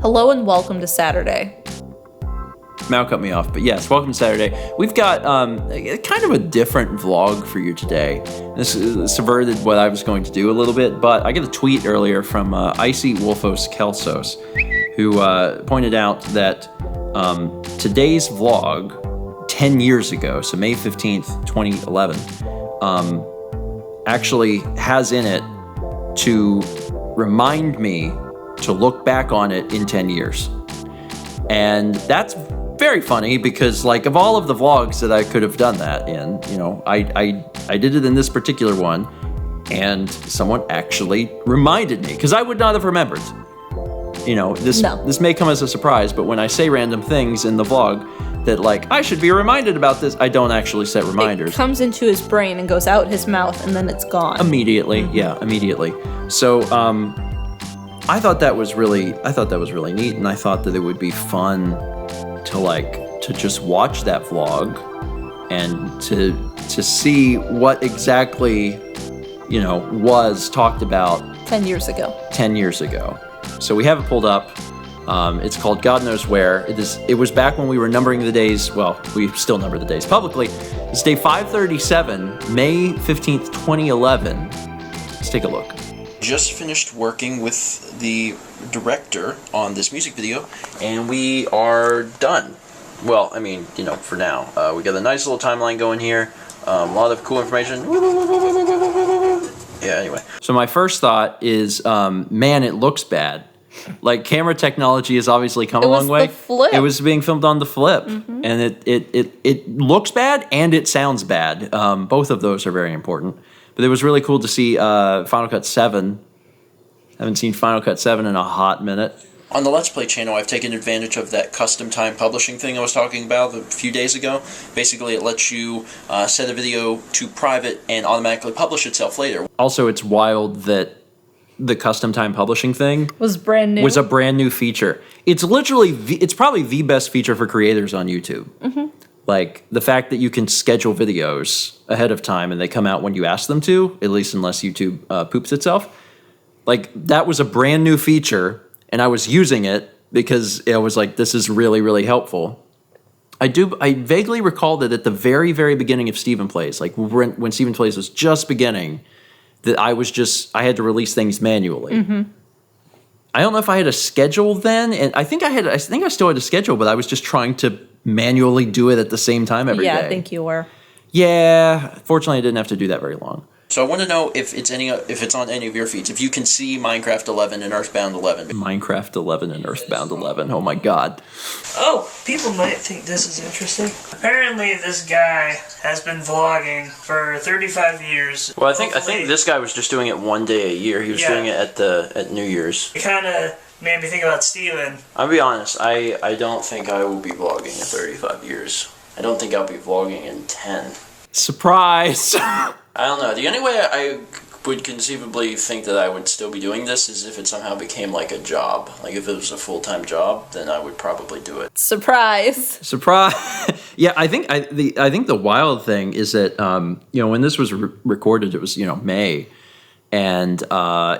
Hello and welcome to Saturday. Mal cut me off, but yes, welcome to Saturday. We've got kind of a different vlog for you today. This subverted what I was going to do a little bit, but I got a tweet earlier from Icy Wolfos Kelsos, who pointed out that today's vlog, 10 years ago, so May 15th, 2011, actually has in it to remind me to look back on it in 10 years. And that's very funny because, like, of all of the vlogs that I could have done that in, you know, I did it in this particular one, and someone actually reminded me, because I would not have remembered. You know, this may come as a surprise, but when I say random things in the vlog that, like, I should be reminded about this, I don't actually set reminders. It comes into his brain and goes out his mouth, and then it's gone. Immediately, yeah, immediately. So, I thought that was really neat, and I thought that it would be fun to just watch that vlog and to see what exactly, you know, was talked about 10 years ago. 10 years ago. So we have it pulled up. It's called God Knows Where. It was back when we were numbering the days. Well, we still number the days publicly. It's day 537, May 15th, 2011. Let's take a look. Just finished working with the director on this music video, and we are done. Well, I mean, you know, for now. We got a nice little timeline going here. A lot of cool information. Yeah, anyway. So my first thought is, man, it looks bad. Like, camera technology has obviously come a long way. The flip. It was being filmed on the flip, and it looks bad and it sounds bad. Both of those are very important. But it was really cool to see Final Cut 7. I haven't seen Final Cut 7 in a hot minute. On the Let's Play channel, I've taken advantage of that custom time publishing thing I was talking about a few days ago. Basically, it lets you set a video to private and automatically publish itself later. Also, it's wild that the custom time publishing thing was brand new. Was a brand new feature. It's literally, it's probably the best feature for creators on YouTube. Like, the fact that you can schedule videos ahead of time and they come out when you ask them to, at least unless YouTube poops itself. Like, that was a brand new feature, and I was using it because I was like, this is really, really helpful. I vaguely recall that at the very, very beginning of Stephen Plays, like when Stephen Plays was just beginning, that I had to release things manually. I don't know if I had a schedule then, and I think I still had a schedule, but I was just trying to manually do it at the same time every day. Yeah, I think you were. Yeah, fortunately I didn't have to do that very long. So I want to know if it's on any of your feeds, if you can see Minecraft 11 and Earthbound 11. Minecraft 11 and Earthbound 11, oh my god. Oh, people might think this is interesting. Apparently this guy has been vlogging for 35 years. Well, I think this guy was just doing it one day a year. He was doing it at New Year's. It kind of made me think about Steven. I'll be honest, I don't think I will be vlogging in 35 years. I don't think I'll be vlogging in 10. Surprise! I don't know. The only way I would conceivably think that I would still be doing this is if it somehow became like a job. Like, if it was a full-time job, then I would probably do it. Surprise! Yeah, I think the wild thing is that you know, when this was recorded, it was, you know, May, and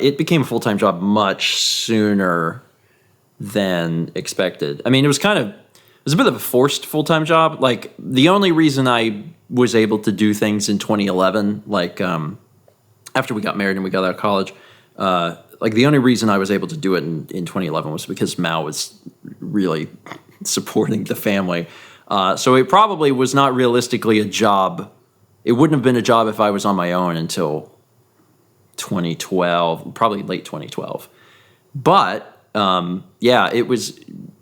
it became a full-time job much sooner than expected. I mean, it was a bit of a forced full-time job. Like, the only reason I was able to do things in 2011, like after we got married and we got out of college, like, the only reason I was able to do it in 2011 was because Mal was really supporting the family. So it probably was not realistically a job. It wouldn't have been a job if I was on my own until 2012, probably late 2012. But yeah, it was,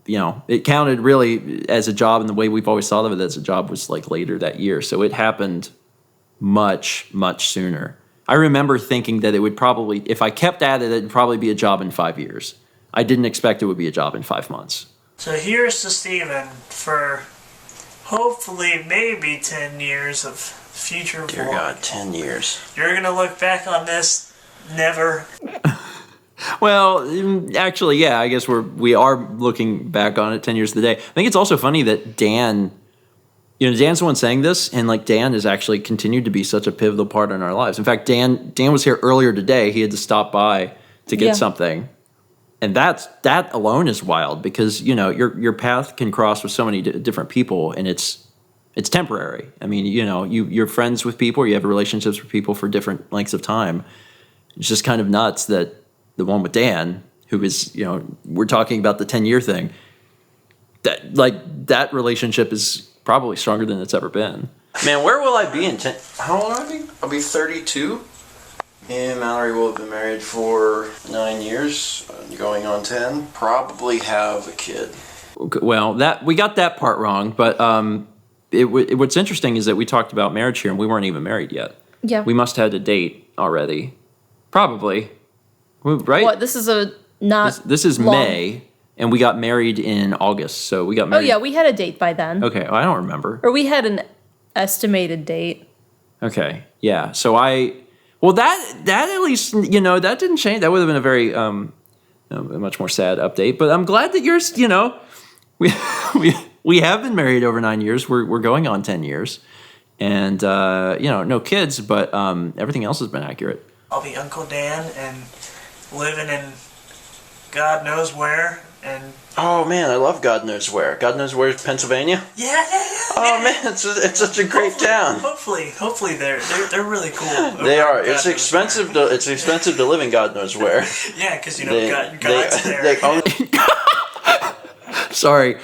you know, it counted really as a job, and the way we've always thought of it as a job was like later that year. So it happened much, much sooner. I remember thinking that it would probably, if I kept at it, it'd probably be a job in 5 years. I didn't expect it would be a job in 5 months. So here's to Steven for hopefully maybe 10 years of future vlogging. Dear God, 10 years. You're going to look back on this never. Well, actually, yeah, I guess we are looking back on it 10 years today. I think it's also funny that Dan, you know, Dan's the one saying this, and like, Dan has actually continued to be such a pivotal part in our lives. In fact, Dan was here earlier today. He had to stop by to get something. And that alone is wild because, you know, your path can cross with so many different people, and it's temporary. I mean, you know, you're friends with people, or you have relationships with people for different lengths of time. It's just kind of nuts that the one with Dan, who is, you know, we're talking about the 10-year thing, that relationship is probably stronger than it's ever been. Man, where will I be in 10? How old will I be? I'll be 32. And Mallory will have been married for 9 years, going on 10. Probably have a kid. Well, we got that part wrong, but what's interesting is that we talked about marriage here, and we weren't even married yet. Yeah. We must have had a date already. Probably. Right? What? This is This is long. May, and we got married in August, so we got Oh married. yeah, we had a date by then. Okay, well, I don't remember. Or we had an estimated date. Okay, yeah. So that at least, you know, that didn't change. That would have been a very a much more sad update. But I'm glad that you're, you know, we have been married over 9 years. We're going on 10 years, and you know, no kids, but everything else has been accurate. I'll be Uncle Dan and living in God knows where. And Oh man, I love God knows where. God knows where, Pennsylvania. yeah. Oh man, it's such a great town. Hopefully they're really cool. They are. God It's knows expensive to live in God knows where. where. Yeah, because you know God's there. they only... Sorry.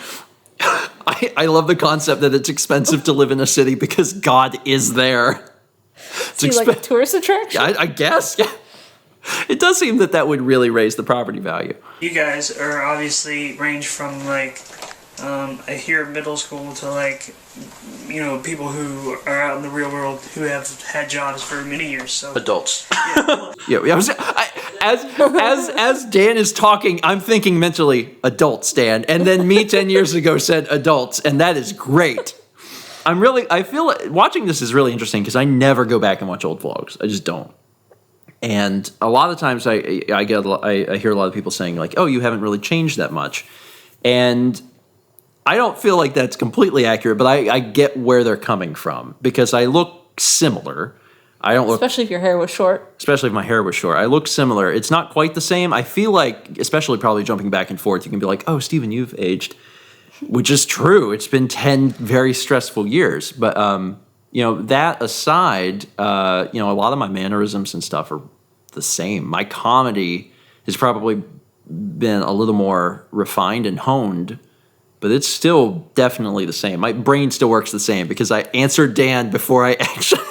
I love the concept that it's expensive to live in a city because God is there. Is he like a tourist attraction? I guess. Yeah. It does seem that would really raise the property value. You guys are obviously range from like here middle school to like, you know, people who are out in the real world who have had jobs for many years. So Adults. yeah, As Dan is talking, I'm thinking mentally, adults, Dan. And then me 10 years ago said adults, and that is great. I feel like watching this is really interesting because I never go back and watch old vlogs. I just don't. And a lot of times I hear a lot of people saying like, oh, you haven't really changed that much. And I don't feel like that's completely accurate, but I get where they're coming from because I look similar. I don't look, Especially if your hair was short. especially if my hair was short. I look similar. It's not quite the same. I feel like, especially probably jumping back and forth, you can be like, oh, Steven, you've aged, which is true. It's been 10 very stressful years. But, you know, that aside, you know, a lot of my mannerisms and stuff are the same. My comedy has probably been a little more refined and honed, but it's still definitely the same. My brain still works the same because I answered Dan before I actually...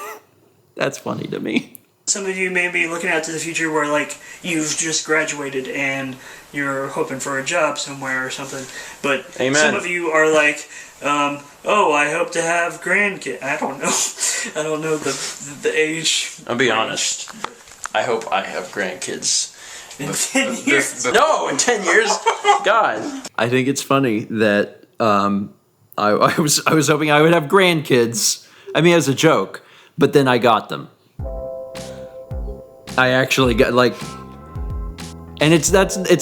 That's funny to me. some of you may be looking out to the future where like you've just graduated and you're hoping for a job somewhere or something. But Amen. Some of you are like, oh, I hope to have grandkids. I don't know. I don't know the age. I'll be honest. I hope I have grandkids. In 10 years. No, in 10 years. God. I think it's funny that I was hoping I would have grandkids. I mean, as a joke, but then I got them. I actually got like, and it's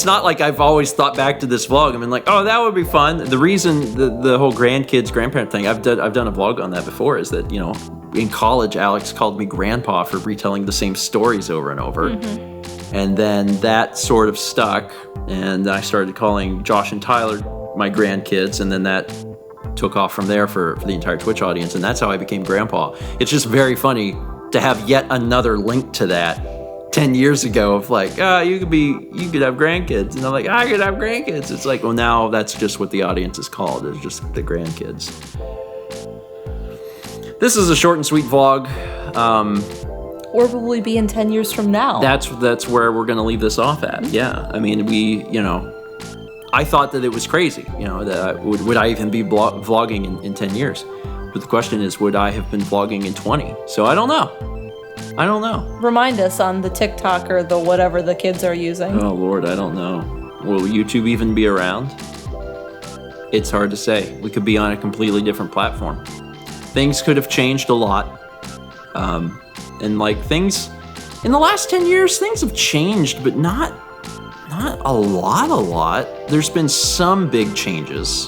not like I've always thought back to this vlog. I mean, like, oh, that would be fun. The reason the whole grandkids grandparent thing, I've done a vlog on that before, is that, you know, in college, Alex called me grandpa for retelling the same stories over and over. Mm-hmm. And then that sort of stuck, and I started calling Josh and Tyler my grandkids, and then that took off from there for the entire Twitch audience, and that's how I became grandpa. It's just very funny to have yet another link to that 10 years ago of like, you could have grandkids, and I'm like, I could have grandkids. It's like, well, now that's just what the audience is called. It's just the grandkids. This is a short and sweet vlog. Where will we be in 10 years from now? That's where we're gonna leave this off at. Yeah, I mean, I thought that it was crazy, that would I even be vlogging in 10 years? But the question is, would I have been vlogging in 20? So I don't know. Remind us on the TikTok or the whatever the kids are using. Oh Lord, I don't know. Will YouTube even be around? It's hard to say. We could be on a completely different platform. Things could have changed a lot. And like things, in the last 10 years, things have changed, but not a lot. There's been some big changes.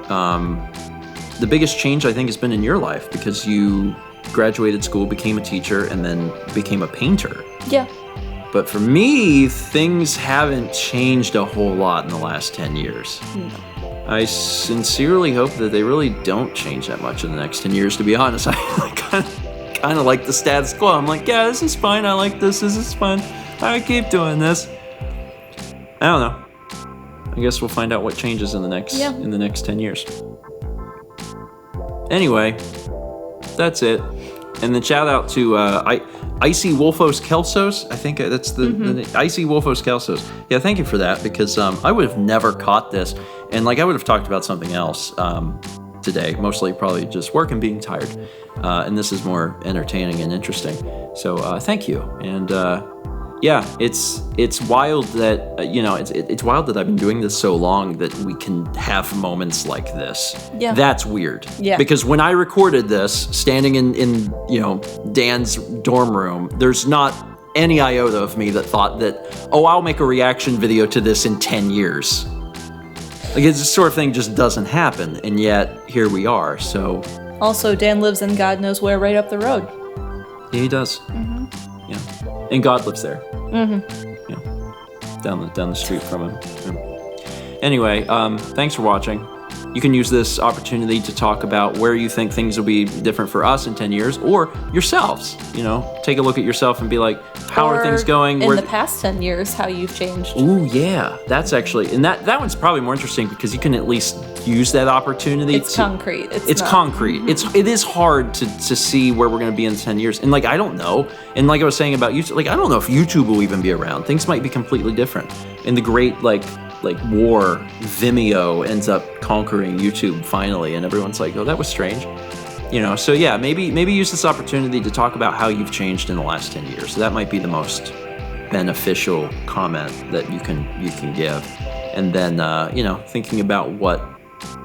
The biggest change, I think, has been in your life because you graduated school, became a teacher, and then became a painter. Yeah. But for me, things haven't changed a whole lot in the last 10 years. I sincerely hope that they really don't change that much in the next 10 years, to be honest. I kind of like the status quo. I'm like, yeah, this is fine. I like this. This is fun. I keep doing this. I don't know. I guess we'll find out what changes in the next 10 years. Anyway, that's it. And then shout out to Icy Wolfos Kelsos. I think that's the Icy Wolfos Kelsos. Yeah, thank you for that, because I would have never caught this. And like I would have talked about something else today, mostly probably just work and being tired. And this is more entertaining and interesting. So thank you. And yeah, it's wild that it's wild that I've been doing this so long that we can have moments like this. Yeah, that's weird. Yeah, because when I recorded this, standing in Dan's dorm room, there's not any iota of me that thought that I'll make a reaction video to this in 10 years. Like, it's the sort of thing just doesn't happen, and yet here we are. So also, Dan lives in God knows where, right up the road. Yeah, he does. Yeah, and God lives there. Yeah, down the street from him. Yeah. Anyway, thanks for watching. You can use this opportunity to talk about where you think things will be different for us in 10 years, or yourselves. Take a look at yourself and be like, how are things going? In the past 10 years, how you've changed. Ooh, yeah. That's actually, and that one's probably more interesting because you can at least use that opportunity. It's concrete. It's concrete. It is hard to see where we're going to be in 10 years. And like, I don't know. And like I was saying about YouTube, like, I don't know if YouTube will even be around. Things might be completely different. And the great, like war, Vimeo ends up conquering YouTube finally, and everyone's like, oh, that was strange. So yeah, maybe use this opportunity to talk about how you've changed in the last 10 years. So that might be the most beneficial comment that you can give. And then thinking about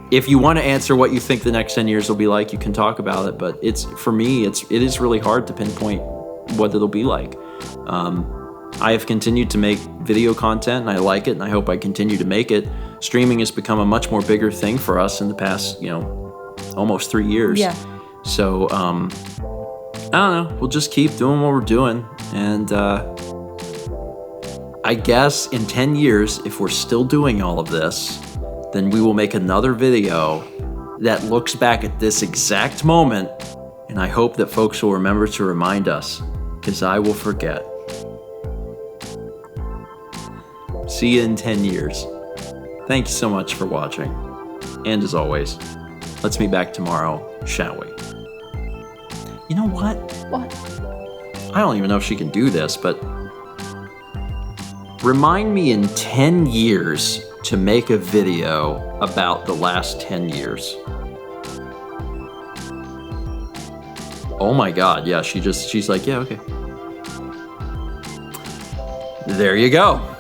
if you want to answer what you think the next 10 years will be like, you can talk about it. But for me, it is really hard to pinpoint what it'll be like. I have continued to make video content, and I like it, and I hope I continue to make it. Streaming has become a much more bigger thing for us in the past, almost 3 years. Yeah. So, I don't know. We'll just keep doing what we're doing. And I guess in 10 years, if we're still doing all of this, then we will make another video that looks back at this exact moment. And I hope that folks will remember to remind us, because I will forget. See you in 10 years. Thank you so much for watching. And as always, let's meet back tomorrow, shall we? You know what? What? I don't even know if she can do this, but remind me in 10 years to make a video about the last 10 years. Oh my God, yeah, she's like, yeah, okay. There you go.